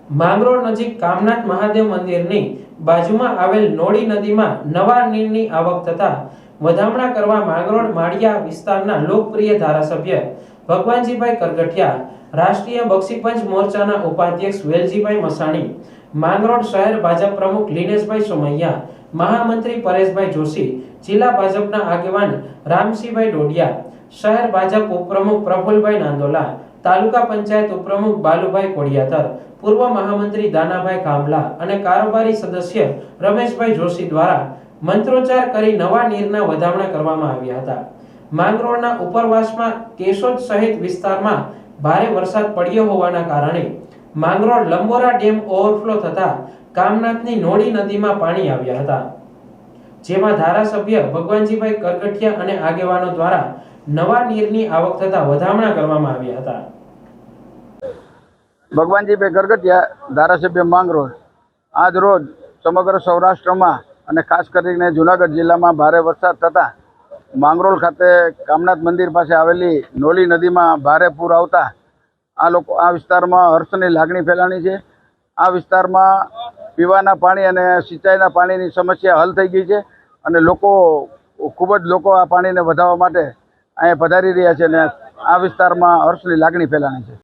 માંગરોળ નજીક કામનાથ મહાદેવ મંદિરની બાજુમાં આવેલ નોળી નદીમાં નવા નીરની આવક થતા વધામણા કરવા માંગરોળ માળિયા વિસ્તારના લોકપ્રિય ધારાસભ્ય ભગવાનજીભાઈ કરગઠિયા, રાષ્ટ્રીય બક્ષીપંચ મોરચાના ઉપાધ્યક્ષ વેલજીભાઈ મસાણી, માંગરોળ શહેર ભાજપ પ્રમુખ લીનેશભાઈ સોમૈયા, મહામંત્રી પરેશભાઈ જોશી, જિલ્લા ભાજપના આગેવાન રામસિંહભાઈ ડોડિયા, શહેર ભાજપ ઉપપ્રમુખ પ્રફુલભાઈ નાંદોલા, તાલુકા પંચાયત ઉપપ્રમુખ બાલુભાઈ કોડિયાતર, પૂર્વ મહામંત્રી દાનાભાઈ કામલા અને કારોબારી સદસ્ય રમેશભાઈ જોશી દ્વારા મંત્રોચ્ચાર કરી નવા નીરના વધામણા કરવામાં આવ્યા હતા. માંગરોળના ઉપરવાસમાં કેશોદ સહિત વિસ્તારમાં ભારે વરસાદ પડ્યો હોવાના કારણે માંગરોળ લંબોરા ડેમ ઓવરફ્લો થતા કામનાથની નોળી નદીમાં પાણી આવ્યા હતા, જેમાં ધારાસભ્ય ભગવાનજીભાઈ કરગઠિયા અને આગેવાનો દ્વારા નવા નીરની આવક થતા વધામણા કરવામાં આવ્યા હતા. ભગવાનજીભાઈ કરગઠિયા, ધારાસભ્ય માંગરોળ, આજ રોજ સમગ્ર સૌરાષ્ટ્રમાં અને ખાસ કરીને જૂનાગઢ જિલ્લામાં ભારે વરસાદ થતાં માંગરોળ ખાતે કામનાથ મંદિર પાસે આવેલી નોળી નદીમાં ભારે પૂર આવતા આ વિસ્તારમાં હર્ષની લાગણી ફેલાણી છે. આ વિસ્તારમાં પીવાના પાણી અને સિંચાઈના પાણીની સમસ્યા હલ થઈ ગઈ છે અને ખૂબ જ લોકો આ પાણીને વધારવા માટે અહીંયા પધારી રહ્યા છે અને આ વિસ્તારમાં હર્ષની લાગણી ફેલાણી છે.